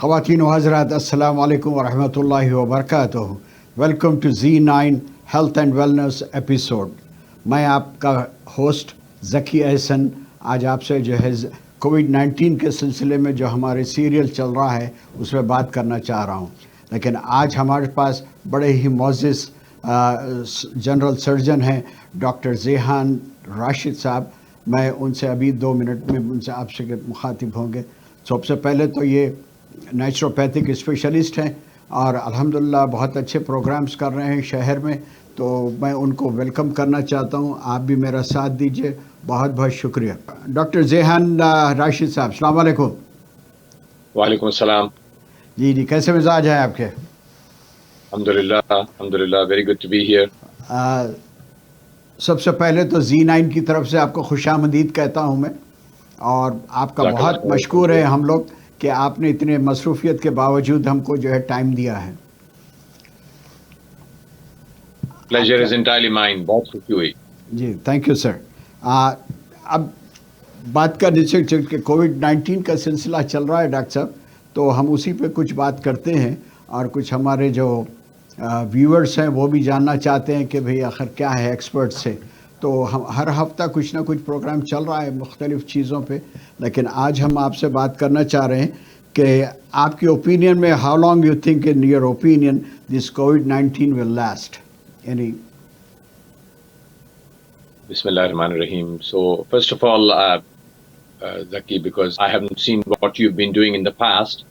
خواتین و حضرات السلام علیکم ورحمۃ اللہ وبرکاتہ. Welcome to Z9 health and wellness episode. میں آپ کا ہوسٹ ذکی احسن آج آپ سے جو ہے کووڈ-19 کے سلسلے میں جو ہمارے سیریل چل رہا ہے اس میں بات کرنا چاہ رہا ہوں. لیکن آج ہمارے پاس بڑے ہی معزز جنرل سرجن ہیں ڈاکٹر ذیحان راشد صاحب. میں ان سے ابھی 2 منٹ میں ان سے آپ سے مخاطب ہوں گے. سب سے پہلے تو یہ نیچروپیتھک اسپیشلسٹ ہیں اور الحمدللہ بہت اچھے پروگرامز کر رہے ہیں شہر میں، تو میں ان کو ویلکم کرنا چاہتا ہوں. آپ بھی میرا ساتھ دیجئے. بہت بہت شکریہ. ڈاکٹر ذیحان راشد صاحب السلام علیکم. وعلیکم السلام. جی کیسے مزاج ہیں آپ کے؟ الحمدللہ very good to be here. سب سے پہلے تو Z9 کی طرف سے آپ کو خوش آمدید کہتا ہوں میں، اور آپ کا بہت مشکور ہے ہم لوگ کہ آپ نے اتنے مصروفیت کے باوجود ہم کو جو ہے ٹائم دیا ہے. Pleasure is entirely mine. بہت خوشی ہوئی. جی تھینک یو سر. اب بات کرنے سے کہ کووڈ-19 کا سلسلہ چل رہا ہے ڈاکٹر صاحب، تو ہم اسی پہ کچھ بات کرتے ہیں اور کچھ ہمارے جو ویورز ہیں وہ بھی جاننا چاہتے ہیں کہ بھئی آخر کیا ہے ایکسپرٹ سے. تو ہم ہر ہفتہ کچھ نہ کچھ پروگرام چل رہا ہے مختلف چیزوں پہ، لیکن آج ہم آپ سے بات کرنا چاہ رہے ہیں کہ آپ کی اوپینین میں how long you think in your opinion this COVID-19 will last any. بسم اللہ الرحمن الرحیم. So first of all, Zaki, because I haven't seen what you've been doing in the past,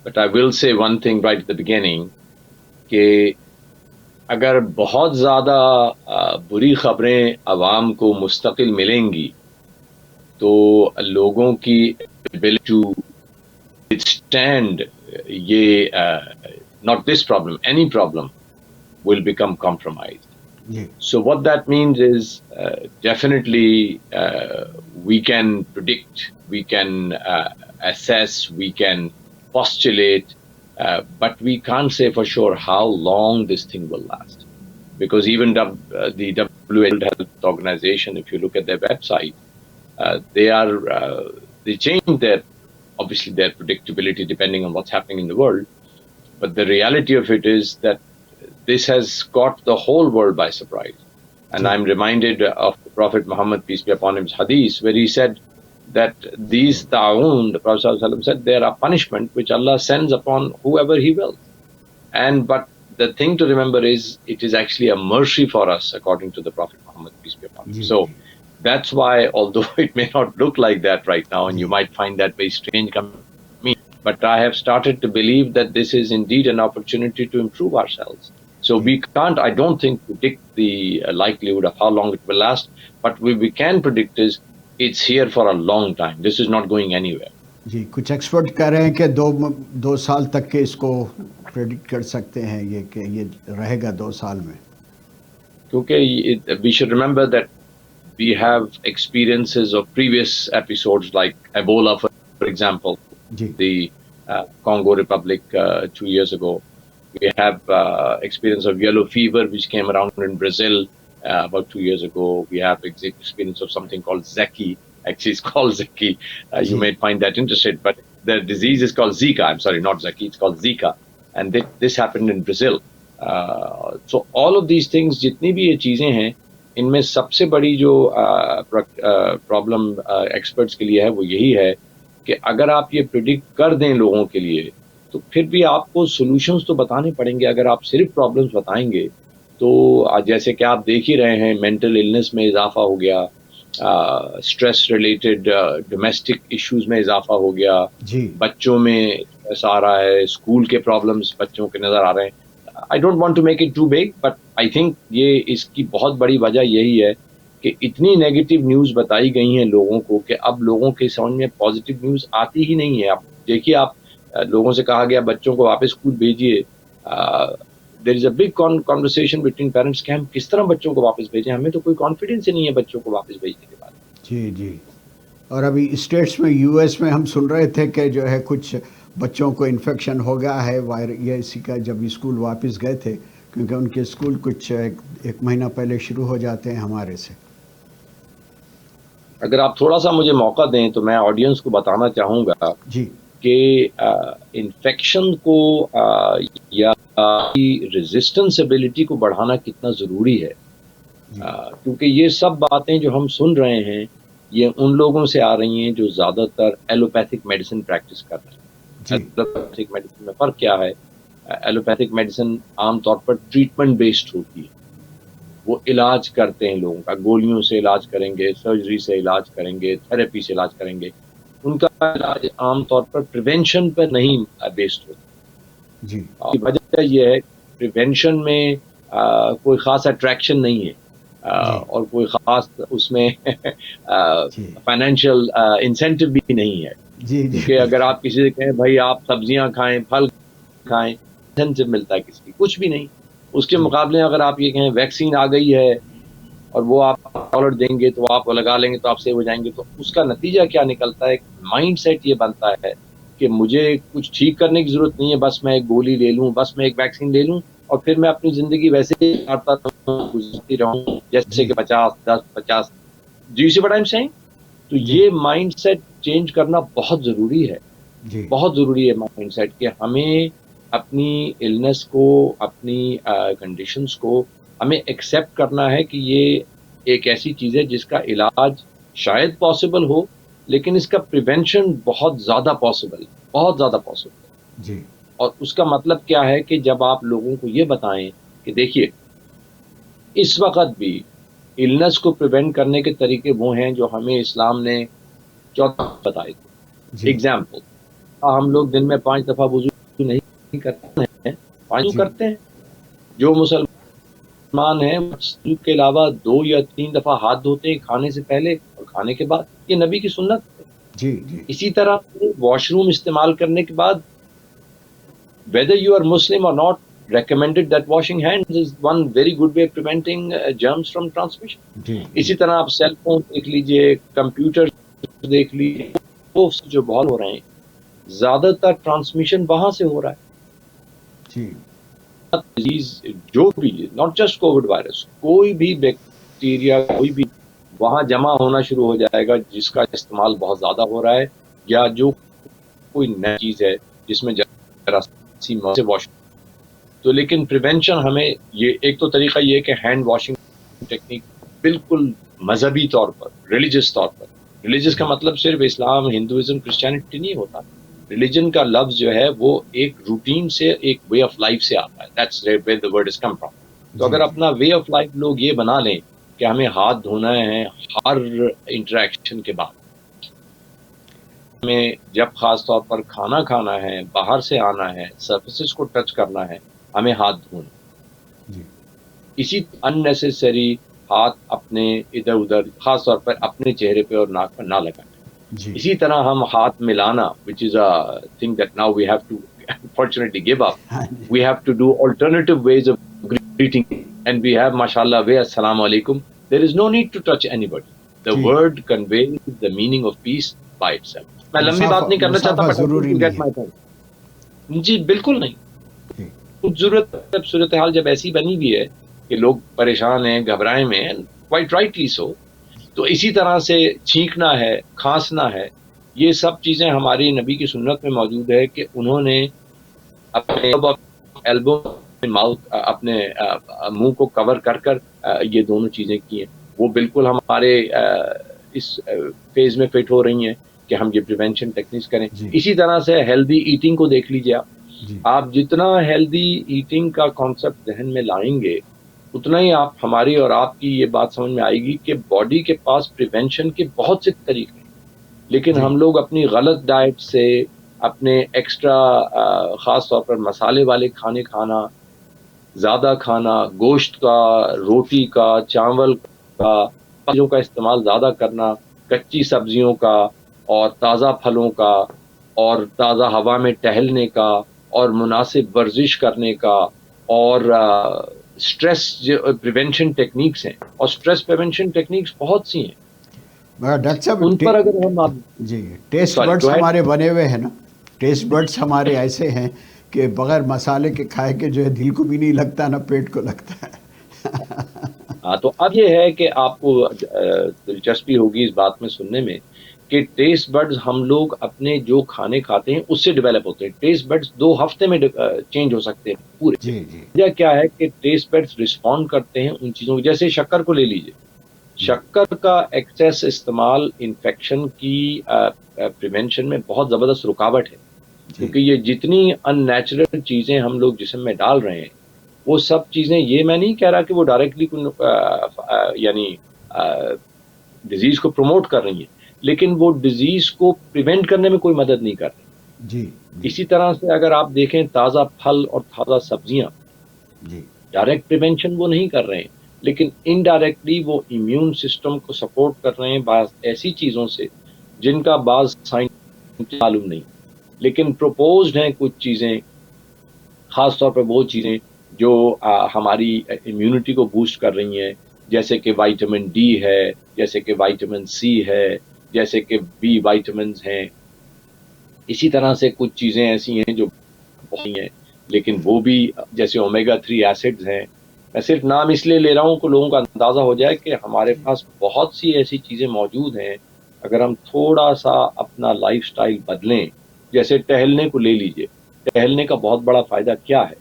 but I will say one thing right at the beginning کہ اگر بہت زیادہ بری خبریں عوام کو مستقل ملیں گی تو لوگوں کی ability to withstand یہ not this problem, any problem will become compromised. So what that means is definitely we can predict, we can assess, we can postulate, but we can't say for sure how long this thing will last. Because even the World Health Organization, if you look at their website, they change obviously their predictability depending on what's happening in the world. But the reality of it is that this has caught the whole world by surprise. And I'm reminded of the Prophet Muhammad, peace be upon him, hadith, where he said that these ta'un, the Prophet ﷺ said, they are a punishment which Allah sends upon whoever he will. But the thing to remember is, it is actually a mercy for us, according to the Prophet Muhammad, peace be upon him. So that's why, although it may not look like that right now, and you might find that very strange coming, but I have started to believe that this is indeed an opportunity to improve ourselves. So we can't, I don't think, predict the likelihood of how long it will last, but what we can predict is it's here for a long time. This is not going anywhere. جی کچھ expert کہہ رہے ہیں کہ دو سال تک کے اس کو predict کر سکتے ہیں یہ کہ یہ رہے گا 2 سال میں. کیونکہ we should remember that we have experiences of previous episodes like Ebola, for example, the Congo Republic 2 years ago. We have experience of yellow fever, which came around in Brazil about 2 years ago. We have experience of something called Zeki. Actually, it's called Zeki. You may find that interesting, but the disease is called Zika. I'm sorry, not Zeki. It's called Zika. And this happened in Brazil. So all of these things, jitni bhi ye cheezein hain, inme sabse badi jo problem experts ke liye hai, wo yahi hai کہ اگر آپ یہ predict کر دیں لوگوں کے لیے تو پھر بھی آپ کو سولوشنز تو بتانے پڑیں گے. اگر آپ صرف پرابلمز بتائیں گے تو جیسے کہ آپ دیکھ ہی رہے ہیں مینٹل النس میں اضافہ ہو گیا, اسٹریس ریلیٹڈ ڈومیسٹک ایشوز میں اضافہ ہو گیا, بچوں میں اسٹریس آ رہا ہے, اسکول کے پرابلمز بچوں کے نظر آ رہے ہیں. I don't want to make it too big, but I think یہ اس کی بہت بڑی وجہ یہی ہے کہ اتنی نیگیٹو نیوز بتائی گئی ہیں لوگوں کو کہ اب لوگوں کے سمجھ میں پازیٹیو نیوز آتی ہی نہیں ہے. اب دیکھیے, آپ لوگوں سے کہا گیا بچوں کو واپس اسکول بھیجیے. There is a big conversation between parents کہ ہم کس طرح بچوں کو واپس بھیجیں, ہمیں تو کوئی کانفیڈینس ہی نہیں ہے بچوں کو واپس بھیجنے کے بعد. جی اور ابھی اسٹیٹس میں US میں ہم سن رہے تھے کہ جو ہے کچھ بچوں کو انفیکشن ہو گیا ہے یہ اسی کا, جب اسکول واپس گئے تھے, کیونکہ ان کے اسکول کچھ 1 مہینہ پہلے شروع ہو جاتے ہیں ہمارے سے. اگر آپ تھوڑا سا مجھے موقع دیں تو میں آڈینس کو بتانا چاہوں گا کہ انفیکشن کو یا ریزسٹنس ایبلٹی کو بڑھانا کتنا ضروری ہے. کیونکہ یہ سب باتیں جو ہم سن رہے ہیں یہ ان لوگوں سے آ رہی ہیں جو زیادہ تر ایلوپیتھک میڈیسن پریکٹس کر رہے ہیں. ایلوپیتھک میڈیسن میں فرق کیا ہے؟ ایلوپیتھک میڈیسن عام طور پر ٹریٹمنٹ بیسڈ ہوتی ہے. وہ علاج کرتے ہیں لوگوں کا، گولیوں سے علاج کریں گے، سرجری سے علاج کریں گے، تھراپی سے علاج کریں گے. ان کا علاج عام طور پر پریونشن پر نہیں بیسڈ ہوتا. جی. وجہ یہ ہے پریونشن میں کوئی خاص اٹریکشن نہیں ہے اور کوئی خاص اس میں فائنینشیل انسینٹو بھی نہیں ہے. کہ اگر آپ کسی سے کہیں بھائی آپ سبزیاں کھائیں، پھل کھائیں، انسینٹو ملتا ہے کسی کی؟ کچھ بھی نہیں. اس کے مقابلے اگر آپ یہ کہیں ویکسین آ گئی ہے اور وہ آپ $1 دیں گے تو آپ لگا لیں گے تو آپ سیو ہو جائیں گے، تو اس کا نتیجہ کیا نکلتا ہے؟ مائنڈ سیٹ یہ بنتا ہے کہ مجھے کچھ ٹھیک کرنے کی ضرورت نہیں ہے، بس میں ایک گولی لے لوں، بس میں ایک ویکسین لے لوں اور پھر میں اپنی زندگی ویسے ہی گزارتی رہوں جیسے کہ 50. Do you see what I'm saying؟ تو یہ مائنڈ سیٹ چینج کرنا بہت ضروری ہے. بہت ضروری ہے مائنڈ سیٹ کہ ہمیں اپنی النس کو، اپنی کنڈیشنز کو ہمیں ایکسیپٹ کرنا ہے کہ یہ ایک ایسی چیز ہے جس کا علاج شاید پاسبل ہو، لیکن اس کا پریونشن بہت زیادہ پاسبل، بہت زیادہ پاسبل. جی. اور اس کا مطلب کیا ہے کہ جب آپ لوگوں کو یہ بتائیں کہ دیکھیے اس وقت بھی النس کو پریونٹ کرنے کے طریقے وہ ہیں جو ہمیں اسلام نے 14 بتائے تھے. ایگزامپل، ہم لوگ دن میں 5 دفعہ وضو نہیں کرتے ہیں، 5 کرتے ہیں. جو مسلمان ہیں وضو کے علاوہ 2 یا 3 دفعہ ہاتھ دھوتے ہیں کھانے سے پہلے اور کھانے کے بعد. یہ نبی کی سنت ہے. جی. اسی طرح واش روم استعمال کرنے کے بعد whether you are Muslim or not, recommended that washing hands is one very good way of preventing germs from transmission. اسی طرح آپ سیل فون دیکھ لیجئے، کمپیوٹر دیکھ لیجئے، وہ جو بہت ہو رہے ہیں زیادہ تر ٹرانسمیشن وہاں سے ہو رہا ہے. جو بھی ناٹ جسٹ کووڈ وائرس، کوئی بھی بیکٹیریا کوئی بھی وہاں جمع ہونا شروع ہو جائے گا جس کا استعمال بہت زیادہ ہو رہا ہے، یا جو کوئی نئی چیز ہے جس میں سے واش. تو لیکن پریونشن ہمیں یہ ایک تو طریقہ یہ کہ ہینڈ واشنگ ٹیکنیک بالکل مذہبی طور پر، ریلیجس طور پر. ریلیجس کا مطلب صرف اسلام، ہندوازم، کرسچینٹی نہیں ہوتا. ریلیجن کا لفظ جو ہے وہ ایک روٹین سے، ایک وے آف لائف سے آتا ہے. That's where the word is come from. تو اگر اپنا وے آف لائف لوگ یہ بنا لیں کہ ہمیں ہاتھ دھونا ہے ہر انٹریکشن کے بعد، ہمیں جب خاص طور پر کھانا کھانا ہے، باہر سے آنا ہے، سرفیسز کو ٹچ کرنا ہے، ہمیں ہاتھ دھونا. اسی اننیسیسری ہاتھ اپنے ادھر ادھر خاص طور پر اپنے چہرے پہ اور ناک پر نہ لگانا. اسی طرح ہم ہاتھ ملانا which is a thing that now we have to unfortunately give up. We have to do alternative ways of greeting and we have mashallah way assalamu alaikum. There is no need to touch anybody. The word conveys the meaning of peace by itself. میں لمبی بات نہیں کرنا چاہتا. جی بالکل نہیں. کچھ صورتحال جب ایسی بنی ہوئی ہے کہ لوگ پریشان ہیں، گھبرائے میں ہیں، quite rightly so. تو اسی طرح سے چھینکنا ہے، کھانسنا ہے، یہ سب چیزیں ہماری نبی کی سنت میں موجود ہے کہ انہوں نے اپنے ایلبو ماؤتھ، اپنے منہ کو کور کر کر یہ دونوں چیزیں کی ہیں. وہ بالکل ہمارے اس فیز میں فٹ ہو رہی ہیں کہ ہم یہ پریونشن ٹیکنیکس کریں. اسی طرح سے ہیلدی ایٹنگ کو دیکھ لیجیے آپ جتنا ہیلدی ایٹنگ کا کانسیپٹ ذہن میں لائیں گے اتنا ہی آپ ہماری اور آپ کی یہ بات سمجھ میں آئے گی کہ باڈی کے پاس پریونشن کے بہت سے طریقے ہیں، لیکن ہم لوگ اپنی غلط ڈائٹ سے، اپنے ایکسٹرا خاص طور پر مسالے والے کھانے کھانا، زیادہ کھانا، گوشت کا، روٹی کا، چاول کا، سبزیوں کا استعمال زیادہ کرنا، کچی سبزیوں کا اور تازہ پھلوں کا اور تازہ ہوا میں ٹہلنے کا اور مناسب ورزش کرنے کا اور اسٹریس پریونشن ٹیکنیکس ہیں. اور اسٹریس پریونشن ٹیکنیکس بہت سی ہیں. ڈاکٹر صاحب ان پر اگر ہم جی ٹیسٹ برڈس ہمارے بنے ہوئے ہیں نا، ٹیسٹ برڈس ہمارے ایسے ہیں کہ بغیر مسالے کے کھائے کے جو ہے دل کو بھی نہیں لگتا نہ پیٹ کو لگتا ہے. ہاں تو اب یہ ہے کہ آپ کو دلچسپی ہوگی اس بات میں سننے میں کہ ٹیسٹ بڈز ہم لوگ اپنے جو کھانے کھاتے ہیں اس سے ڈیولپ ہوتے ہیں. ٹیسٹ بڈز 2 ہفتے میں چینج ہو سکتے ہیں پورے. جی جی وجہ کیا ہے کہ ٹیسٹ بڈز رسپونڈ کرتے ہیں ان چیزوں کو. جیسے شکر کو لے لیجیے, شکر کا ایکسیس استعمال انفیکشن کی پریونشن میں بہت زبردست رکاوٹ ہے, کیونکہ یہ جتنی ان نیچرل چیزیں ہم لوگ جسم میں ڈال رہے ہیں وہ سب چیزیں, یہ میں نہیں کہہ رہا کہ وہ ڈائریکٹلی یعنی ڈیزیز کو پروموٹ کر رہی ہیں, لیکن وہ ڈیزیز کو پریونٹ کرنے میں کوئی مدد نہیں کر رہی. جی اسی طرح سے اگر آپ دیکھیں تازہ پھل اور تازہ سبزیاں, ڈائریکٹ پریونشن وہ نہیں کر رہے ہیں, لیکن انڈائریکٹلی وہ امیون سسٹم کو سپورٹ کر رہے ہیں بعض ایسی چیزوں سے جن کا بعض سائنس معلوم نہیں, لیکن پروپوزڈ ہیں کچھ چیزیں, خاص طور پہ وہ چیزیں جو ہماری امیونٹی کو بوسٹ کر رہی ہیں, جیسے کہ وائٹامن ڈی ہے, جیسے کہ وائٹامن سی ہے, جیسے کہ بی وائٹامنز ہیں. اسی طرح سے کچھ چیزیں ایسی ہیں جو بہت ہیں, لیکن وہ بھی جیسے اومیگا 3 ایسڈز ہیں. میں صرف نام اس لیے لے رہا ہوں کہ لوگوں کا اندازہ ہو جائے کہ ہمارے پاس بہت سی ایسی چیزیں موجود ہیں. اگر ہم تھوڑا سا اپنا لائف سٹائل بدلیں, جیسے ٹہلنے کو لے لیجئے, ٹہلنے کا بہت بڑا فائدہ کیا ہے,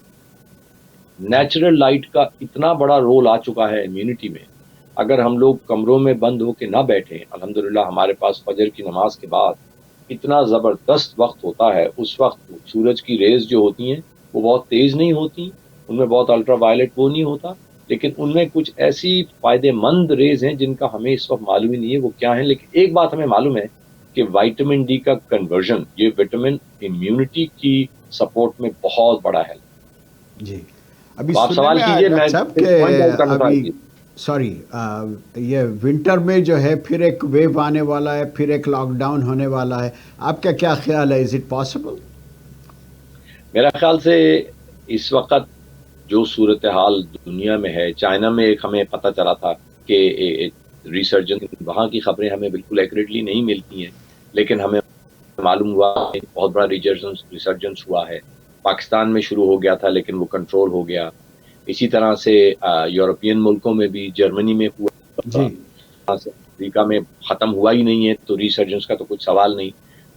نیچرل لائٹ کا اتنا بڑا رول آ چکا ہے امیونٹی میں. اگر ہم لوگ کمروں میں بند ہو کے نہ بیٹھیں, الحمدللہ ہمارے پاس فجر کی نماز کے بعد اتنا زبردست وقت ہوتا ہے, اس وقت سورج کی ریز جو ہوتی ہیں وہ بہت تیز نہیں ہوتی, ان میں بہت الٹرا وائلٹ وہ نہیں ہوتا, لیکن ان میں کچھ ایسی فائدے مند ریز ہیں جن کا ہمیں اس وقت معلوم ہی نہیں ہے وہ کیا ہیں. لیکن ایک بات ہمیں معلوم ہے کہ وائٹامن ڈی کا کنورژن, یہ وٹامن امیونٹی کی سپورٹ میں بہت بڑا ہے. جی ابھی آپ سوال کیجئے, میں ابھی سوری یہ ونٹر میں جو ہے پھر ایک ویو آنے والا ہے, پھر ایک لاک ڈاؤن ہونے والا ہے, آپ کا کیا خیال ہے, از اٹ پاسبل؟ میرا خیال سے اس وقت جو صورتحال دنیا میں ہے, چائنا میں ایک ہمیں پتہ چلا تھا کہ ریسرجن, وہاں کی خبریں ہمیں بالکل ایکوریٹلی نہیں ملتی ہیں, لیکن ہمیں معلوم ہوا کہ بہت بڑا ریسرجنس ہوا ہے. پاکستان میں شروع ہو گیا تھا لیکن وہ کنٹرول ہو گیا. اسی طرح سے یورپین ملکوں میں بھی, جرمنی میں ہوا, امریکہ میں ختم ہوا ہی نہیں ہے, تو ریسرجنس کا تو کچھ سوال نہیں.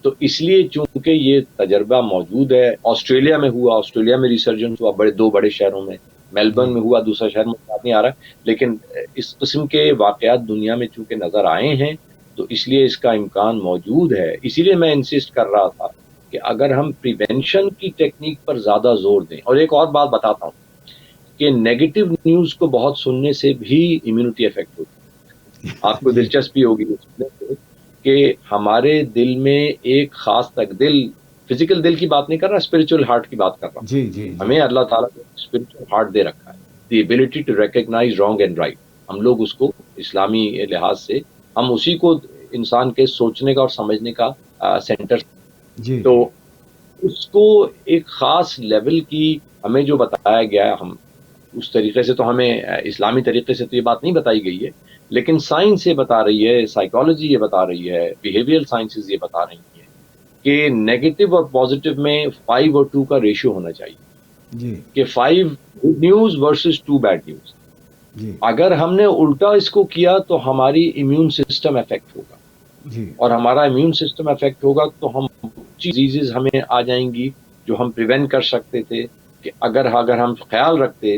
تو اس لیے چونکہ یہ تجربہ موجود ہے, آسٹریلیا میں ہوا, آسٹریلیا میں ریسرجنس ہوا, دو بڑے شہروں میں, میلبرن میں ہوا, دوسرا شہر میں یاد نہیں آ رہا, لیکن اس قسم کے واقعات دنیا میں چونکہ نظر آئے ہیں تو اس لیے اس کا امکان موجود ہے. اسی لیے میں انسسٹ کر رہا تھا کہ اگر ہم پریونشن کی ٹیکنیک پر زیادہ زور دیں. اور ایک اور بات بتاتا ہوں کہ نیگیٹو نیوز کو بہت سننے سے بھی امیونٹی افیکٹ ہوتی ہے. آپ کو دلچسپی ہوگی کہ ہمارے دل میں ایک خاص تک, دل فزیکل دل کی بات نہیں کر رہا, اسپرچل ہارٹ کی بات کر رہا ہوں. ہمیں اللہ تعالیٰ نے اسپرچل ہارٹ دے رکھا ہے, the ability to recognise wrong and right. ہم لوگ اس کو اسلامی لحاظ سے ہم اسی کو انسان کے سوچنے کا اور سمجھنے کا سینٹر, تو اس کو ایک خاص لیول کی ہمیں جو بتایا گیا ہے, ہم اس طریقے سے تو ہمیں اسلامی طریقے سے تو یہ بات نہیں بتائی گئی ہے, لیکن سائنس یہ بتا رہی ہے, سائیکالوجی یہ بتا رہی ہے, بیہیویئرل سائنسز یہ بتا رہی ہیں کہ نیگیٹو اور پازیٹیو میں 5 اور 2 کا ریشو ہونا چاہیے, کہ 5 good news versus 2 bad news. اگر ہم نے الٹا اس کو کیا تو ہماری امیون سسٹم افیکٹ ہوگا, اور ہمارا امیون سسٹم افیکٹ ہوگا تو ہم ڈیزیز ہمیں آ جائیں گی جو ہم پریونٹ کر سکتے تھے. کہ اگر ہم خیال رکھتے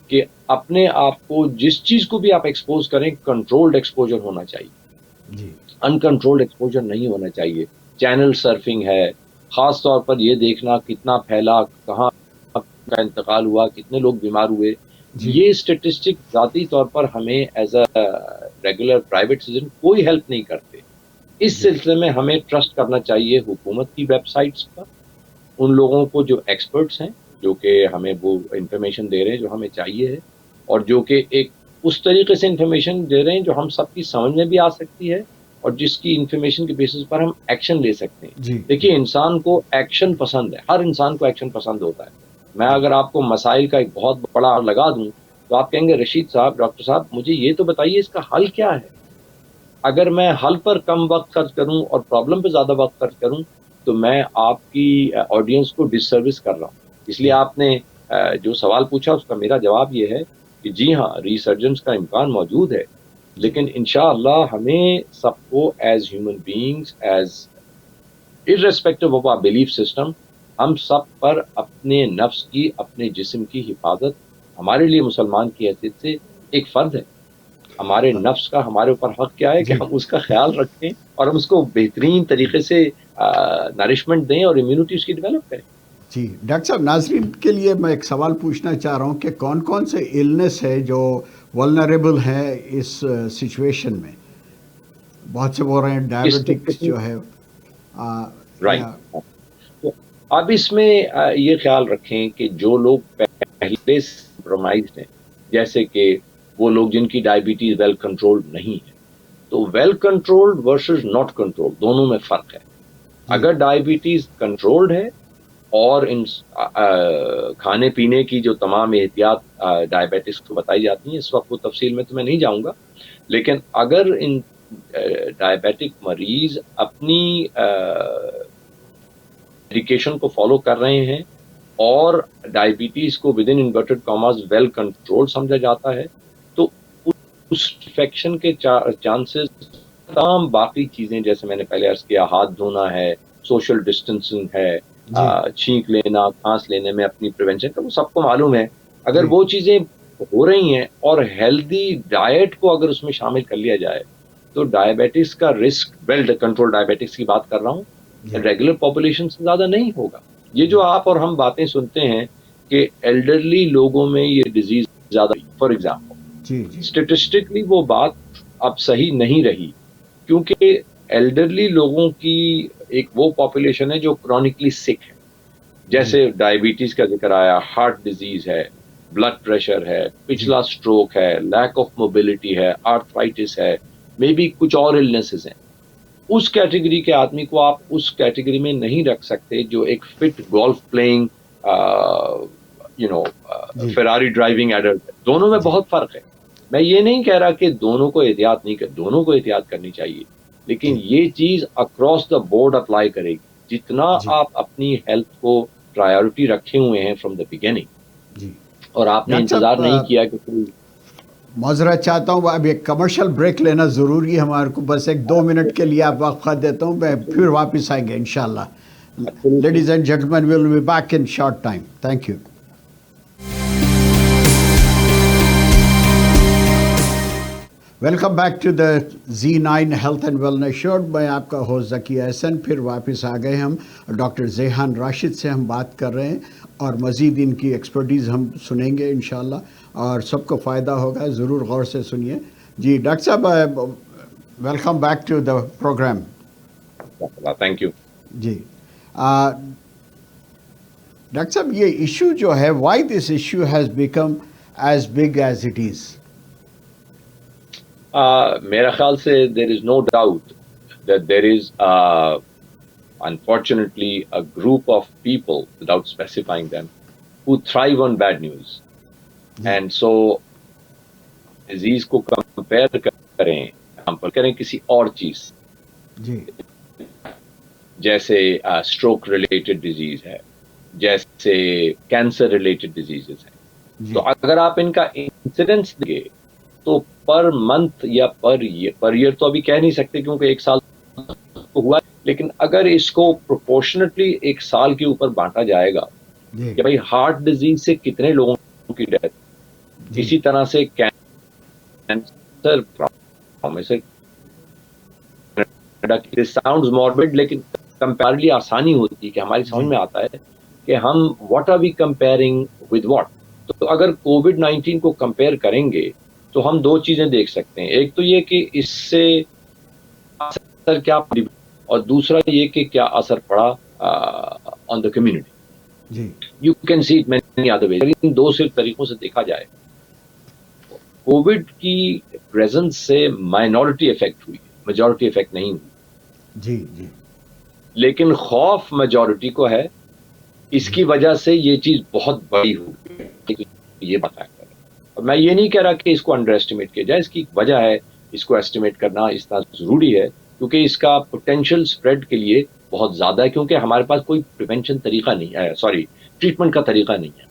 کہ اپنے آپ کو جس چیز کو بھی آپ ایکسپوز کریں, کنٹرولڈ ایکسپوجر ہونا چاہیے, ان کنٹرولڈ ایکسپوجر نہیں ہونا چاہیے. چینل سرفنگ ہے, خاص طور پر یہ دیکھنا کتنا پھیلا, کہاں کا انتقال ہوا, کتنے لوگ بیمار ہوئے, یہ اسٹیٹسٹک ذاتی طور پر ہمیں as a regular private citizen کوئی ہیلپ نہیں کرتے. اس سلسلے میں ہمیں ٹرسٹ کرنا چاہیے حکومت کی ویب سائٹس پر, ان لوگوں کو جو ایکسپرٹس ہیں, جو کہ ہمیں وہ انفارمیشن دے رہے ہیں جو ہمیں چاہیے ہے, اور جو کہ ایک اس طریقے سے انفارمیشن دے رہے ہیں جو ہم سب کی سمجھ میں بھی آ سکتی ہے, اور جس کی انفارمیشن کے بیسس پر ہم ایکشن لے سکتے ہیں. دیکھیے انسان کو ایکشن پسند ہے, ہر انسان کو ایکشن پسند ہوتا ہے. میں اگر آپ کو مسائل کا ایک بہت بڑا لگا دوں تو آپ کہیں گے رشید صاحب, ڈاکٹر صاحب مجھے یہ تو بتائیے اس کا حل کیا ہے. اگر میں حل پر کم وقت خرچ کروں اور پرابلم پہ زیادہ وقت خرچ کروں تو میں آپ کی آڈینس کو ڈس سروس کر رہا ہوں. اس لیے آپ نے جو سوال پوچھا اس کا میرا جواب یہ ہے کہ جی ہاں, ریسرجنس کا امکان موجود ہے, لیکن انشاءاللہ ہمیں سب کو as human beings, as irrespective of our belief system، ہم سب پر اپنے نفس کی، اپنے جسم کی حفاظت ہمارے لیے مسلمان کی حیثیت سے ایک فرض ہے. ہمارے نفس کا ہمارے اوپر حق کیا ہے کہ جی ہم اس کا خیال رکھیں اور ہم اس کو بہترین طریقے سے نرشمنٹ دیں اور امیونٹی اس کی ڈیولپ کریں. جی ڈاکٹر صاحب، ناظرین کے لیے میں ایک سوال پوچھنا چاہ رہا ہوں کہ کون کون سے النس ہے جو ولنریبل ہے اس سچویشن میں. بہت سے بول رہے ہیں ڈائبٹکس جو ہے رائٹ. اب اس میں یہ خیال رکھیں کہ جو لوگ پہلے سے کمپرومائزڈ ہیں، جیسے کہ وہ لوگ جن کی ڈائبٹیز ویل کنٹرولڈ نہیں ہے، تو well controlled versus not controlled دونوں میں فرق ہے. اگر ڈائبٹیز کنٹرولڈ ہے اور ان کھانے پینے کی جو تمام احتیاط ڈائبٹکس کو بتائی جاتی ہیں، اس وقت وہ تفصیل میں تو میں نہیں جاؤں گا، لیکن اگر ان ڈائبٹک مریض اپنی میڈیکیشن کو فالو کر رہے ہیں اور ڈائبٹیز کو with in inverted commas well control سمجھا جاتا ہے، تو اس انفیکشن کے چانسز تمام باقی چیزیں جیسے میں نے پہلے عرض کیا، ہاتھ دھونا ہے، سوشل ڈسٹینسنگ ہے، چھینک لینا، سانس لینے میں اپنی پریونشن کا، وہ سب کو معلوم ہے. اگر وہ چیزیں ہو رہی ہیں اور ہیلدی ڈائٹ کو اگر اس میں شامل کر لیا جائے تو ڈائبٹکس کا رسک، ویل کنٹرول ڈائبٹکس کی بات کر رہا ہوں، ریگولر پاپولیشن سے زیادہ نہیں ہوگا. یہ جو آپ اور ہم باتیں سنتے ہیں کہ ایلڈرلی لوگوں میں یہ ڈیزیز زیادہ، فار ایگزامپل اسٹیٹسٹکلی وہ بات اب صحیح نہیں رہی، کیونکہ ایلڈرلی لوگوں کی ایک وہ پاپولیشن ہے جو کرونکلی سک ہے، جیسے ڈائبٹیز کا ذکر آیا، ہارٹ ڈیزیز ہے، بلڈ پریشر ہے، پچھلا سٹروک ہے، لیک آف موبلٹی ہے، آرتھرائٹس ہے، مے بی کچھ اور النیسز ہیں. اس کیٹیگری کے آدمی کو آپ اس کیٹیگری میں نہیں رکھ سکتے جو ایک فٹ گولف پلئنگ فراری ڈرائیونگ ایڈلٹ. دونوں میں بہت فرق ہے. میں یہ نہیں کہہ رہا کہ دونوں کو احتیاط نہیں دونوں کو احتیاط کرنی چاہیے، لیکن یہ چیز اکراس دا بورڈ اپلائی کرے گی. جتنا آپ اپنی ہیلتھ کو پرائیورٹی رکھے ہوئے ہیں فرام دا بگننگ، اور آپ نے انتظار نہیں کیا کہ کوئی. معذرت چاہتا ہوں، اب ایک کمرشل بریک لینا ضروری ہے ہمارے کو، بس ایک 2 منٹ کے لیے آپ وقفہ دیتا ہوں، میں پھر واپس آئیں گے انشاءاللہ. Ladies and gentlemen, we will be back in short time. Thank you. Welcome back to the Z9 health and wellness show. میں آپ کا ہوسٹ ذکی احسن. پھر واپس آ گئے ہم. ڈاکٹر ذیحان راشد سے ہم بات کر رہے ہیں اور مزید ان کی ایکسپرٹیز ہم سنیں گے انشاءاللہ، اور سب کو فائدہ ہوگا. ضرور غور سے سنیے. جی ڈاکٹر صاحب، welcome back to the program. Thank you. جی ڈاکٹر صاحب، یہ ایشو جو ہے، why this issue has become as big as it is? میرا خیال سے there is no doubt that there is unfortunately a group of people, without specifying them, who thrive on bad news. And so disease کو compare کریں کسی اور چیز، جیسے stroke related disease ہے، جیسے cancer related diseases ہیں. تو اگر آپ ان کا انسیڈنس دیں تو پر منتھ یا پر ایئر تو ابھی کہہ نہیں سکتے کیونکہ ایک سال ہوا، لیکن اگر اس کو پروپورشنٹلی ایک سال کے اوپر بانٹا جائے گا کہ بھائی ہارٹ ڈیزیز سے کتنے لوگوں کی ڈیتھ، اسی طرح سے کینسر، ساؤنڈز موربڈ لیکن کمپیریٹلی آسانی ہوتی ہے کہ ہماری سمجھ میں آتا ہے کہ ہم what are we comparing with what. تو اگر کووڈ-19 کو کمپیئر کریں گے تو ہم دو چیزیں دیکھ سکتے ہیں. ایک تو یہ کہ اس سے اثر کیا، اور دوسرا یہ کہ کیا اثر پڑا on the community. You can see it many other ways. ان دو صرف طریقوں سے دیکھا جائے، کووڈ کی پریزنس سے مائنورٹی افیکٹ ہوئی، میجورٹی افیکٹ نہیں ہوئی. لیکن خوف میجورٹی کو ہے، اس کی وجہ سے یہ چیز بہت بڑی ہوئی، یہ بتایا. اور میں یہ نہیں کہہ رہا کہ اس کو انڈر ایسٹیمیٹ کیا جائے، اس کی وجہ ہے، اس کو ایسٹیمیٹ کرنا اس طرح ضروری ہے کیونکہ اس کا پوٹینشیل اسپریڈ کے لیے بہت زیادہ ہے، کیونکہ ہمارے پاس کوئی پریونشن طریقہ نہیں ہے، ٹریٹمنٹ کا طریقہ نہیں ہے.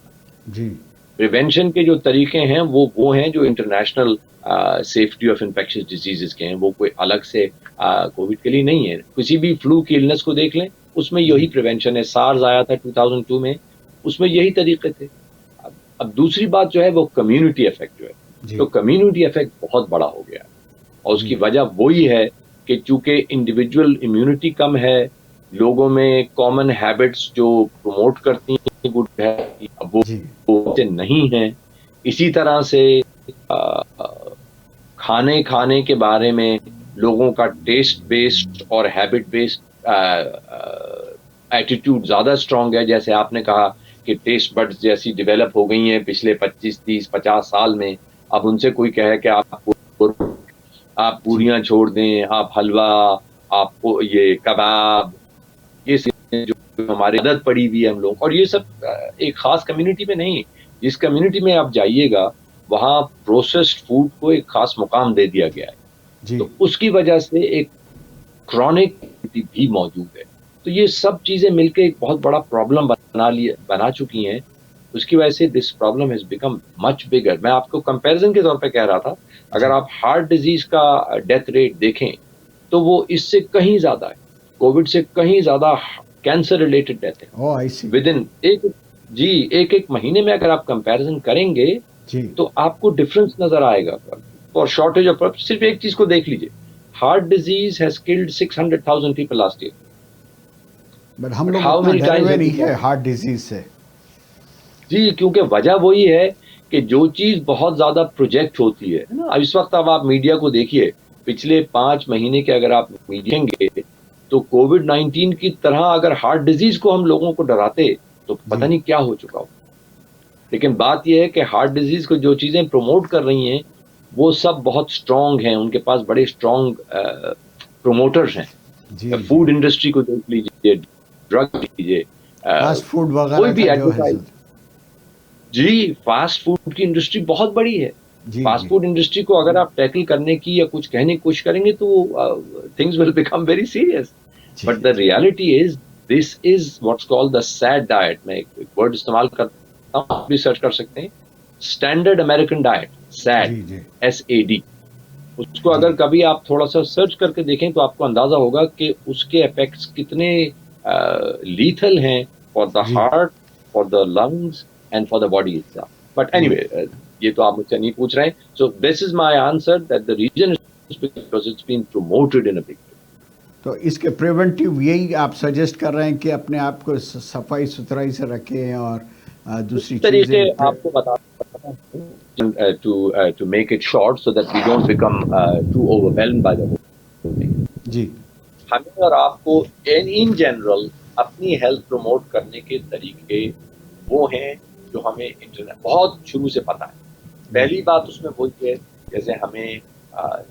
پریونشن کے جو طریقے ہیں وہ ہیں جو international safety of infectious diseases کے ہیں. وہ کوئی الگ سے کووڈ کے لیے نہیں ہے. کسی بھی فلو کی النس کو دیکھ لیں, اس میں یہی پریونشن ہے. سارز آیا تھا 2002 میں, اس میں یہی طریقے تھے. اب دوسری بات جو ہے وہ کمیونٹی افیکٹ جو ہے, تو کمیونٹی افیکٹ بہت بڑا ہو گیا, اور اس کی وجہ وہی ہے کہ چونکہ انڈیویجول امیونٹی کم ہے, لوگوں میں کامن ہیبٹس جو پروموٹ کرتی ہیں گڈ ہے وہ نہیں ہیں. اسی طرح سے کھانے کے بارے میں لوگوں کا ٹیسٹ بیسڈ اور ہیبٹ بیسڈ ایٹیٹیوڈ زیادہ اسٹرانگ ہے. جیسے آپ نے کہا کہ ٹیسٹ بڈز جیسی ڈیولپ ہو گئی ہیں پچھلے 25, 30, 50 سال میں. اب ان سے کوئی کہے کہ آپ پوریاں چھوڑ دیں, آپ حلوہ, آپ کو یہ کباب, یہ جو ہماری عادت پڑی ہوئی ہے ہم لوگ, اور یہ سب ایک خاص کمیونٹی میں نہیں. جس کمیونٹی میں آپ جائیے گا وہاں پروسیسڈ فوڈ کو ایک خاص مقام دے دیا گیا ہے, تو اس کی وجہ سے ایک کرونک بھی موجود ہے. تو یہ سب چیزیں مل کے ایک بہت بڑا پرابلم بنا چکی ہیں. اس کی وجہ سے this problem has become much bigger. میں آپ کو کمپیریزن کے طور پہ کہہ رہا تھا, اگر آپ ہارٹ ڈیزیز کا ڈیتھ ریٹ دیکھیں تو وہ اس سے کہیں زیادہ ہے, کووڈ سے کہیں زیادہ کینسر ریلیٹڈ ڈیتھ ہے ود ان ایک مہینے میں. اگر آپ کمپیریزن کریں گے تو آپ کو ڈفرنس نظر آئے گا. اور شارٹیج آف, صرف ایک چیز کو دیکھ لیجیے, heart disease has killed 600,000 people last year. But ہم لوگ اتنا ڈرے ہوئے نہیں ہے ہارٹ ڈیزیز سے. جی, کیونکہ وجہ وہی ہے کہ جو چیز بہت زیادہ پروجیکٹ ہوتی ہے نا. اب اس وقت اب آپ میڈیا کو دیکھیے, پچھلے 5 مہینے کے اگر آپ دیکھیں گے تو کووڈ 19 کی طرح اگر ہارٹ ڈیزیز کو ہم لوگوں کو ڈراتے تو پتہ نہیں کیا ہو چکا ہو. لیکن بات یہ ہے کہ ہارٹ ڈیزیز کو جو چیزیں پروموٹ کر رہی ہیں وہ سب بہت اسٹرانگ ہیں, ان کے پاس بڑے اسٹرانگ پروموٹرز ہیں. فوڈ انڈسٹری کو دیکھ لیجیے, ڈرگ لیجیے, فاسٹ فوڈ وغیرہ کوئی بھی کا جو ہے. جی, فاسٹ فوڈ کی انڈسٹری بہت بڑی ہے. فاسٹ فوڈ انڈسٹری کو اگر آپ ٹیکل کرنے کی یا کچھ کہنے کی کوشش کریں گے تو things will become very serious. But the reality is this is what's called the SAD diet. میں ایک ورڈ استعمال کرتا ہوں, آپ بھی سرچ کر سکتے ہیں, standard American diet, SAD, SAD. اس کو اگر کبھی آپ تھوڑا سا سرچ کر کے دیکھیں تو آپ کو اندازہ ہوگا کہ اس کے افیکٹس کتنے لیتھل ہیں for the heart, for the lungs and for the body itself. But anyway, یہ تو آپ مجھ سے نہیں پوچھ رہے ہیں. So this is my answer that the reason is because it's been promoted in a big way. تو اس کے پریونٹیو یہی آپ سجیسٹ کر رہے ہیں کہ اپنے آپ کو صفائی ستھرائی سے رکھیں اور دوسری طریقے آپ کو بتا to make it short so that we don't become too overwhelmed by the whole thing. جی, ہمیں اور آپ کو in general اپنی ہیلتھ پروموٹ کرنے کے طریقے وہ ہیں جو ہمیں انٹرنیٹ بہت شروع سے پتہ ہے. پہلی بات اس میں وہی ہے, جیسے ہمیں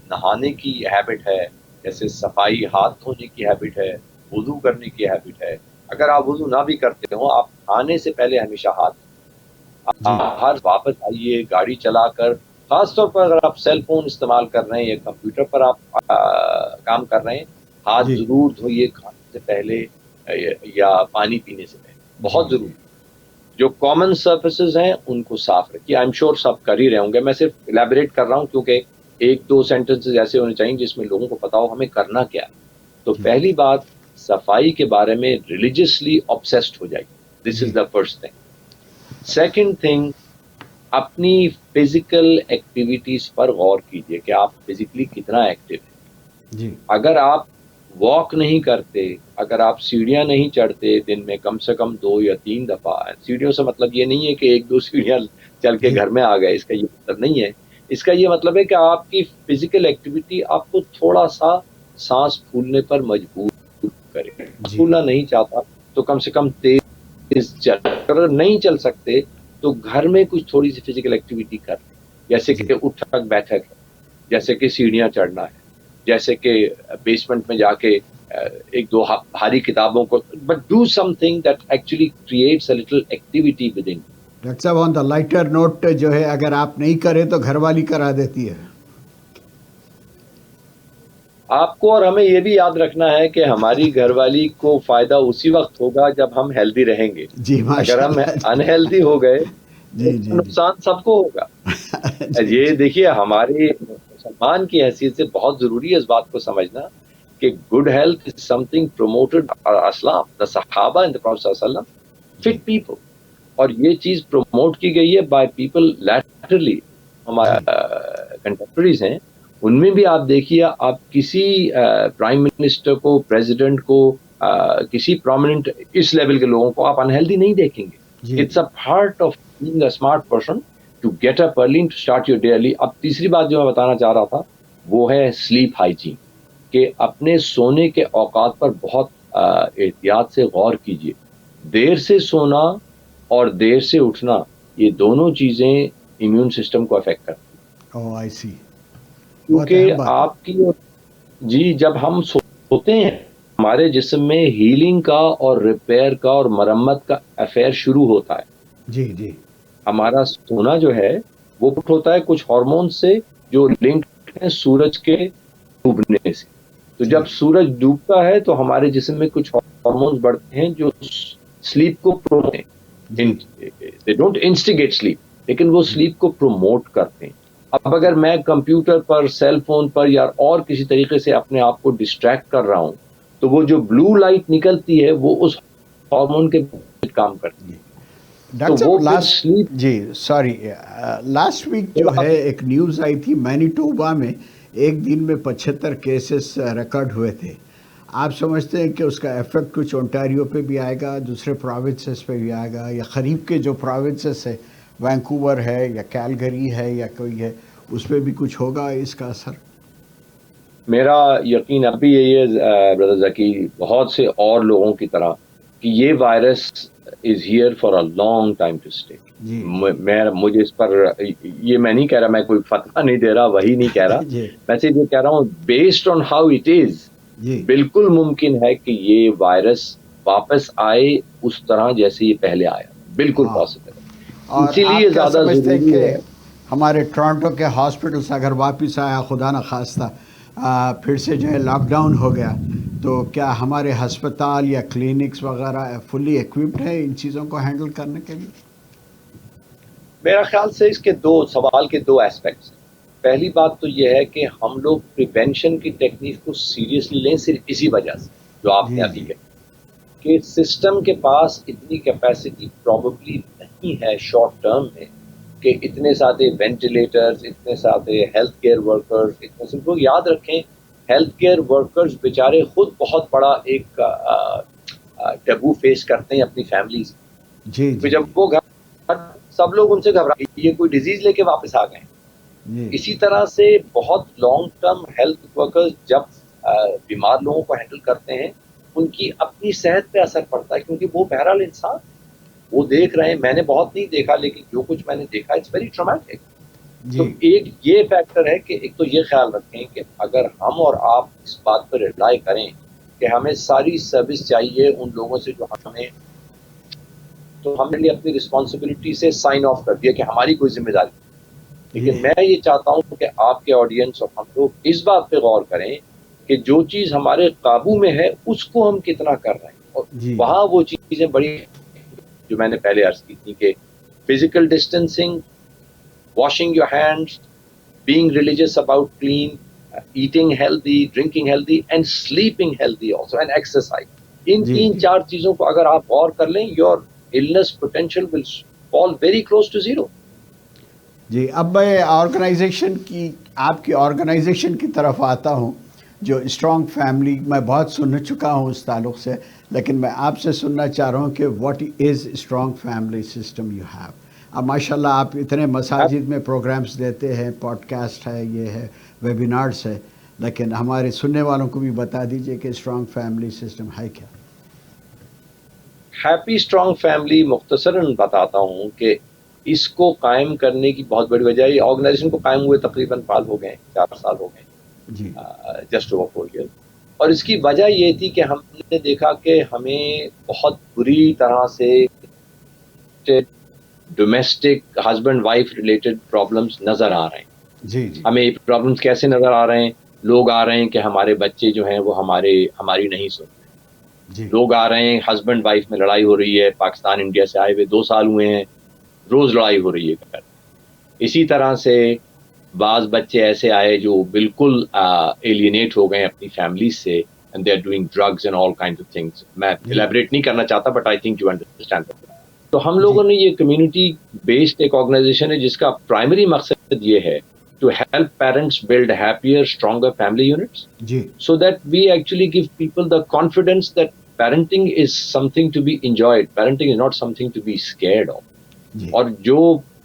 نہانے کی ہیبٹ ہے, جیسے صفائی ہاتھ دھونے کی ہیبٹ ہے, وضو کرنے کی ہیبٹ ہے. اگر آپ وضو نہ بھی کرتے ہو, آپ کھانے سے پہلے ہمیشہ ہر واپس آئیے گاڑی چلا کر, خاص طور پر اگر آپ سیل فون استعمال کر رہے ہیں یا کمپیوٹر پر آپ کام کر رہیں, ہاتھ ضرور دھوئیے کھانے سے پہلے یا پانی پینے سے پہلے, بہت ضروری. جو کامن سرفیسز ہیں ان کو صاف رکھیے. آئی ایم شیور سب کر ہی رہے ہوں گے, میں صرف الیبوریٹ کر رہا ہوں کیونکہ 1-2 سینٹنسز ایسے ہونے چاہیے جس میں لوگوں کو پتا ہو ہمیں کرنا کیا ہے. تو پہلی بات, صفائی کے بارے میں ریلیجیسلی آبسیسڈ ہو جائیے. This is the first thing. Second thing, اپنی فزیکل ایکٹیویٹیز پر غور کیجیے کہ آپ فزیکلی کتنا ایکٹیو ہیں. اگر آپ واک نہیں کرتے, اگر آپ سیڑھیاں نہیں چڑھتے دن میں کم سے کم 2 یا 3 دفعہ, سیڑھیوں سے مطلب یہ نہیں ہے کہ 1-2 سیڑھیاں چل کے گھر میں آ گئے, اس کا یہ مطلب نہیں ہے. اس کا یہ مطلب ہے کہ آپ کی فزیکل ایکٹیویٹی آپ کو تھوڑا سا سانس پھولنے پر مجبور کرے. پھولنا نہیں چاہتا تو کم سے کم تیز چل, اگر نہیں چل سکتے تو گھر میں کچھ تھوڑی سی فزیکل ایکٹیویٹی کر لیں, جیسے کہ اٹھک بیٹھک ہے, جیسے کہ سیڑھیاں چڑھنا ہے, جیسے کہ بیسمنٹ میں جا کے 1-2 بھاری کتابوں کو, but do some thing that actually creates a little activity with in. Doctor صاحب, آن دا لائٹر نوٹ جو ہے, اگر آپ نہیں کریں تو گھر والی کرا دیتی ہے. آپ کو اور ہمیں یہ بھی یاد رکھنا ہے کہ ہماری گھر والی کو فائدہ اسی وقت ہوگا جب ہم ہیلدی رہیں گے. جی, اگر ہم انہیلدی ہو گئے جی جی نقصان سب کو ہوگا. یہ دیکھیے ہمارے مسلمان کی حیثیت سے بہت ضروری ہے اس بات کو سمجھنا کہ good health is something promoted Islam the صحابہ ان دا پروفیٹ صلی اللہ علیہ وسلم فٹ پیپل, اور یہ چیز پروموٹ کی گئی ہے بائی پیپل لیٹرلی. ہمارے کنٹمپریز ہیں ان میں بھی آپ دیکھیے, آپ کسی پرائم منسٹر کو, پریزیڈنٹ کو, کسی پرومیننٹ اس لیول کے لوگوں کو آپ انہیلدی نہیں دیکھیں گے. It's a part of being a smart person to get up early to start your day early. اب تیسری بات جو میں بتانا چاہ رہا تھا وہ ہے سلیپ ہائیجین, کہ اپنے سونے کے اوقات پر بہت احتیاط سے غور کیجیے. دیر سے سونا اور دیر سے اٹھنا, یہ دونوں چیزیں امیون سسٹم کو افیکٹ کرتی ہیں. آئی سی. کیونکہ آپ کی جی جب ہم سوتے ہیں ہمارے جسم میں ہیلنگ کا اور ریپیئر کا اور مرمت کا افیئر شروع ہوتا ہے. جی جی. ہمارا سونا جو ہے وہ ہوتا ہے کچھ ہارمون سے جو لنک ہے سورج کے ڈوبنے سے. تو جب سورج ڈوبتا ہے تو ہمارے جسم میں کچھ ہارمونز بڑھتے ہیں جو سلیپ کو پروموٹ ہیں. They don't instigate sleep, لیکن وہ سلیپ کو پروموٹ کرتے ہیں. اب اگر میں کمپیوٹر پر, سیل فون پر یا اور کسی طریقے سے اپنے آپ کو ڈسٹریکٹ کر رہا ہوں تو وہ جو بلو لائٹ نکلتی ہے وہ اس ہارمون کے کام کرتی ہے. لاسٹ ویک جو ہے ایک نیوز آئی تھی مینیٹوبا میں ایک دن میں 75 کیسز ریکارڈ ہوئے تھے. آپ سمجھتے ہیں کہ اس کا ایفیکٹ کچھ اونٹاریو پہ بھی آئے گا, دوسرے پروونسز پہ بھی آئے گا, یا قریب کے جو پروونسز ہے وینکوور ہے یا کیلگری ہے یا کوئی ہے اس پہ بھی کچھ ہوگا اس کا اثر؟ میرا یقین اب بھی یہی ہے برادر ذکی, بہت سے اور لوگوں کی طرح, کہ یہ virus is here for a long time to stay. مجھے اس پر یہ میں نہیں کہہ رہا, میں کوئی فتویٰ نہیں دے رہا, وہی نہیں کہہ رہا, میں صرف یہ کہہ رہا ہوں based on how it is, بالکل ممکن ہے کہ یہ وائرس واپس آئے اس طرح جیسے یہ پہلے آیا, بالکل پاسبل ہے. اسی لیے زیادہ ضروری ہے ہمارے ٹورانٹو کے ہاسپٹلس اگر واپس آیا خدا نخواستہ پھر سے جو ہے لاک ڈاؤن ہو گیا, تو کیا ہمارے ہسپتال یا کلینکس وغیرہ فلی ایکوپڈ ہے ان چیزوں کو ہینڈل کرنے کے لیے؟ میرا خیال سے اس کے سوال کے دو ایسپیکٹس ہیں. پہلی بات تو یہ ہے کہ ہم لوگ پریونشن کی ٹیکنیک کو سیریسلی لیں صرف اسی وجہ سے جو آپ نے ابھی کہا کہ سسٹم کے پاس اتنی کیپیسٹی پروبیبلی نہیں ہے شارٹ ٹرم میں کہ اتنے سارے وینٹیلیٹرز, اتنے سارے ہیلتھ کیئر ورکرز, اتنے سب کو یاد رکھیں ہیلتھ کیئر ورکرز بیچارے خود بہت بڑا ایک ٹیبو فیس کرتے ہیں اپنی فیملیز. جب وہ گھر سب لوگ ان سے گھبرائے یہ کوئی ڈیزیز لے کے واپس آ گئے. اسی طرح سے بہت لانگ ٹرم ہیلتھ ورکرز جب بیمار لوگوں کو ہینڈل کرتے ہیں ان کی اپنی صحت پہ اثر پڑتا ہے, کیونکہ وہ بہرحال انسان وہ دیکھ رہے ہیں. میں نے بہت نہیں دیکھا لیکن جو کچھ میں نے دیکھا اٹس ویری ٹرامیٹک. تو ایک یہ فیکٹر ہے کہ ایک تو یہ خیال رکھیں کہ اگر ہم اور آپ اس بات پر ریلائی کریں کہ ہمیں ساری سروس چاہیے ان لوگوں سے جو ہمیں, تو ہم نے اپنی رسپانسبلٹی سے سائن آف کر دیا کہ ہماری کوئی ذمہ داری. لیکن میں یہ چاہتا ہوں کہ آپ کے آڈینس اور ہم لوگ اس بات پہ غور کریں کہ جو چیز ہمارے قابو میں ہے اس کو ہم کتنا کر رہے ہیں, اور وہاں وہ چیزیں بڑی جو میں نے پہلے عرض کی تھی کہ physical distancing, washing your hands, being religious about clean, eating healthy, drinking healthy and sleeping healthy also, and exercise. ان تین چار چیزوں کو اگر آپ غور کر لیں your illness potential will fall very close to zero. جی اب میں آرگنائزیشن کی آپ کی آرگنائزیشن کی طرف آتا ہوں جو اسٹرانگ فیملی, میں بہت سن چکا ہوں اس تعلق سے, لیکن میں آپ سے سننا چاہ رہا ہوں کہ what is strong family system you have. اب ماشاء اللہ آپ اتنے مساجد میں پروگرامز دیتے ہیں, پوڈ کاسٹ ہے, یہ ہے, ویبینارس ہے, لیکن ہمارے سننے والوں کو بھی بتا دیجئے کہ اسٹرانگ فیملی سسٹم ہے کیا؟ ہیپی اسٹرانگ فیملی مختصراً بتاتا ہوں کہ اس کو قائم کرنے کی بہت بڑی وجہ, یہ آرگنائزیشن کو قائم ہوئے تقریباً 4 سال ہو گئے, جسٹ اوور 4 years. اور اس کی وجہ یہ تھی کہ ہم نے دیکھا کہ ہمیں بہت بری طرح سے domestic husband wife related problems نظر آ رہے ہیں. ہمیں یہ پرابلمس کیسے نظر آ رہے ہیں؟ لوگ آ رہے ہیں کہ ہمارے بچے جو ہیں وہ ہماری نہیں سنتے. لوگ آ رہے ہیں ہسبینڈ وائف میں لڑائی ہو رہی ہے, پاکستان انڈیا سے آئے ہوئے 2 سال ہوئے ہیں, روز لڑائی ہو رہی ہے گھر. اسی طرح سے بعض بچے ایسے آئے جو بالکل ایلینیٹ ہو گئے اپنی فیملیز سے, and they are doing drugs and all kind of things. میں الیبریٹ نہیں کرنا چاہتا, but I think you understand. تو ہم لوگوں نے یہ کمیونٹی بیسڈ ایک آرگنائزیشن ہے جس کا پرائمری مقصد یہ ہے to help parents build happier stronger family units, so that we actually give people the confidence that parenting is something to be enjoyed. Parenting is not something to be scared of. اور جو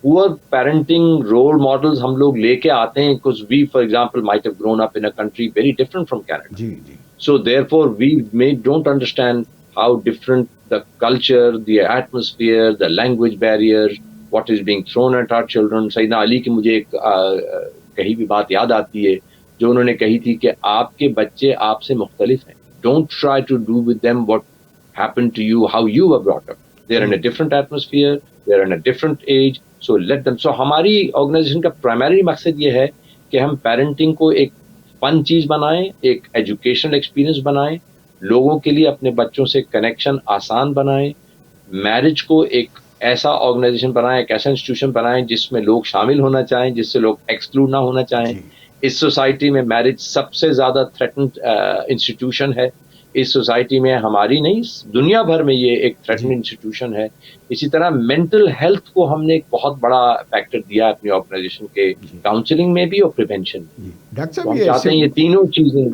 poor parenting role models ہم لوگ لے کے آتے ہیں, because we for example might have grown up in a country very different from Canada. So therefore we don't understand how different the culture, the atmosphere, the language barrier, what is being thrown at our children. سیدنا علی کی مجھے ایک کہیں بھی بات یاد آتی ہے جو انہوں نے کہی تھی کہ آپ کے بچے آپ سے مختلف ہیں. Don't try to do with them what happened to you, how you were brought up. They're in a different atmosphere, they're in a different age, so let them. So ہماری آرگنائزیشن کا پرائمری مقصد یہ ہے کہ ہم parenting کو ایک فن چیز بنائیں, ایک ایجوکیشنل ایکسپیرئنس بنائیں, لوگوں کے لیے اپنے بچوں سے کنیکشن آسان بنائیں, میرج کو ایک ایسا آرگنائزیشن بنائیں, ایک ایسا انسٹیٹیوشن بنائیں جس میں لوگ شامل ہونا چاہیں, جس سے لوگ ایکسکلوڈ نہ ہونا چاہیں. اس سوسائٹی میں میرج سب سے زیادہ تھریٹنڈ انسٹیٹیوشن ہے. اس سوسائٹی میں ہماری نہیں, دنیا بھر میں یہ ایک تھریٹنڈ انسٹیٹیوشن ہے. اسی طرح مینٹل ہیلتھ کو ہم نے ایک بہت بڑا فیکٹر دیا اپنی آرگنائزیشن کے کاؤنسلنگ میں بھی اور پریونشن میں. ڈاکٹر ہم صاحب چاہتے ہیں یہ تینوں چیزیں.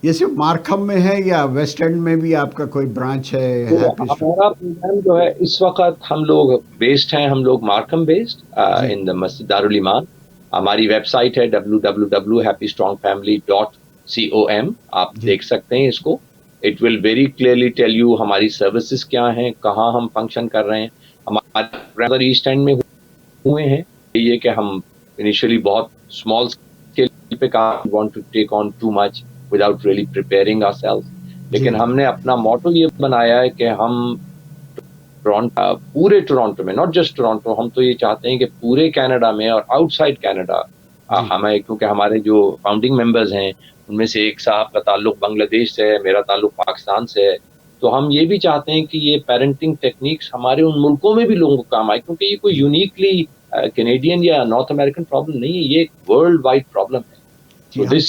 یہ صرف مارکھم میں ہے یا ویسٹ اینڈ میں بھی آپ کا کوئی برانچ ہے؟ ہمارا پروگرام جو ہے اس وقت ہم لوگ بیسڈ ہیں, ہم لوگ مارکھم بیسڈ ان دا مسجد دارالایمان. ہماری ویب سائٹ ہے www.happystrongfamily.com. آپ دیکھ سکتے ہیں اس کو. It will very clearly tell you ہماری سروسز کیا ہیں, کہاں ہم فنکشن کر رہے ہیں. ہمارے ایسٹ اینڈ میں ہوئے ہیں. یہ کہ ہم انیشلی بہت اسمال اسکیل پہ کام, want to take on too much without really preparing ourselves. لیکن ہم نے اپنا موٹو یہ بنایا ہے کہ ہم پورے ٹورانٹو میں, ناٹ جسٹ ٹورانٹو, ہم تو یہ چاہتے ہیں کہ پورے کینیڈا میں اور آؤٹ سائڈ کینیڈا ہمیں, کیونکہ ہمارے جو فاؤنڈنگ ممبرز ہیں ان میں سے ایک صاحب کا تعلق بنگلہ دیش سے ہے, میرا تعلق پاکستان سے ہے, تو ہم یہ بھی چاہتے ہیں کہ یہ پیرنٹنگ ٹیکنیکس ہمارے ان ملکوں میں بھی لوگوں کو کام آئے, کیونکہ یہ کوئی یونیکلی کینیڈین یا نارتھ امریکن پرابلم نہیں ہے, یہ ایک ورلڈ وائڈ پرابلم ہے. ڈاکٹر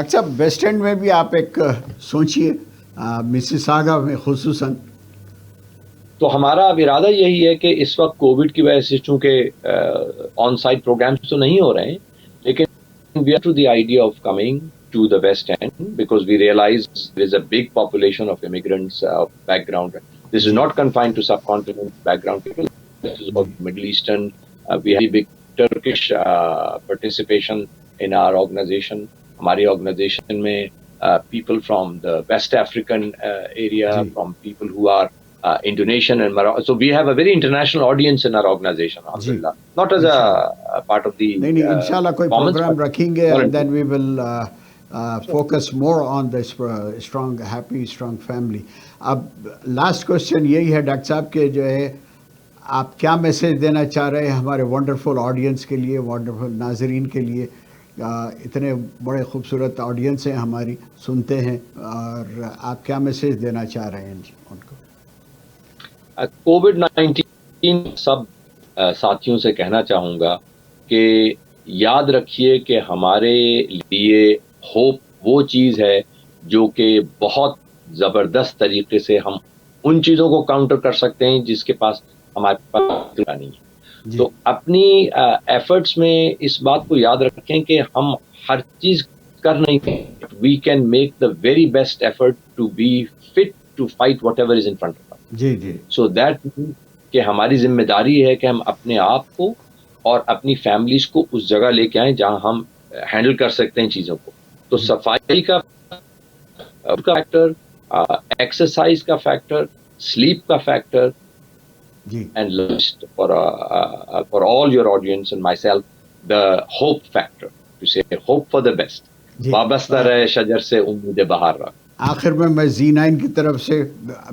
صاحب ویسٹ اینڈ میں بھی آپ ایک سوچیے, مسیساگا میں خصوصاً. تو ہمارا اب ارادہ یہی ہے کہ اس وقت کووڈ کی وجہ سے چونکہ آن سائٹ پروگرامس تو نہیں ہو رہے ہیں, لیکن we are to the idea of coming to the West and because we realize there is a big population of immigrants background. This is not confined to subcontinent background people, this is Middle Eastern. We have big Turkish participation in our organization. ہماری organization میں people from the West African area, from people who are Indonesian and Morocco. So we have a very international audience in our organization, alhamdulillah. Not as a part of the نہیں انشاءاللہ کوئی programme رکھیں گے, and then we will focus more on the strong, happy, strong family. اب last question یہی ہے doctor صاحب کہ جو ہے آپ کیا میسیج دینا چاہ رہے ہیں ہمارے ونڈرفل آڈینس کے لیے, ونڈرفل ناظرین کے لیے؟ اتنے بڑے خوبصورت آڈینس ہیں ہماری, سنتے ہیں, اور آپ کیا میسیج دینا چاہ رہے ہیں ان کو؟ کووڈ-19 سب ساتھیوں سے کہنا چاہوں گا کہ یاد رکھیے کہ ہمارے لیے ہوپ وہ چیز ہے جو کہ بہت زبردست طریقے سے ہم ان چیزوں کو کاؤنٹر کر سکتے ہیں جس کے پاس ہمارے پاس نہیں ہے. تو اپنی ایفرٹس میں اس بات کو یاد رکھیں کہ ہم ہر چیز کر نہیں سکتے. We can make the very best effort to be fit to fight whatever is in front of us. جی سو دیٹ کہ ہماری ذمہ داری ہے کہ ہم اپنے آپ کو اور اپنی فیملیز کو اس جگہ لے کے آئیں جہاں ہم ہینڈل کر سکتے ہیں چیزوں کو. تو صفائی کا فیکٹر, ایکسرسائز کا فیکٹر, سلیپ کا factor, and list for all your audience and myself the hope factor, to say hope for the best. وابستہ رہے شجر سے امید بہار رہا. آخر میں Z9 کی طرف سے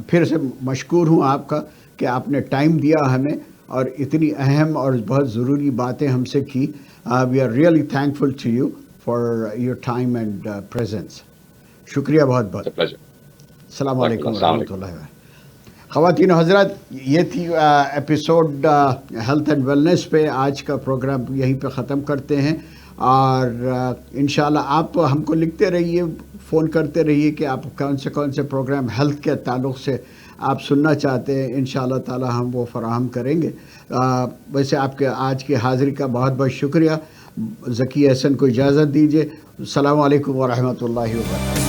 پھر سے مشکور ہوں آپ کا کہ آپ نے ٹائم دیا ہمیں اور اتنی اہم اور بہت ضروری باتیں ہم سے کی. We are really thankful to you for your time and presence. شکریہ بہت بہت. السلام السلام علیکم ورحمۃ اللہ. خواتین و حضرات، یہ تھی ایپیسوڈ ہیلتھ اینڈ ویلنس پہ. آج کا پروگرام یہیں پہ ختم کرتے ہیں، اور انشاءاللہ آپ ہم کو لکھتے رہیے، فون کرتے رہیے کہ آپ کون سے پروگرام ہیلتھ کے تعلق سے آپ سننا چاہتے ہیں. انشاءاللہ تعالی ہم وہ فراہم کریں گے. ویسے آپ کے آج کی حاضری کا بہت بہت شکریہ. ذکی احسن کو اجازت دیجیے. السلام علیکم ورحمۃ اللہ وبرکاتہ.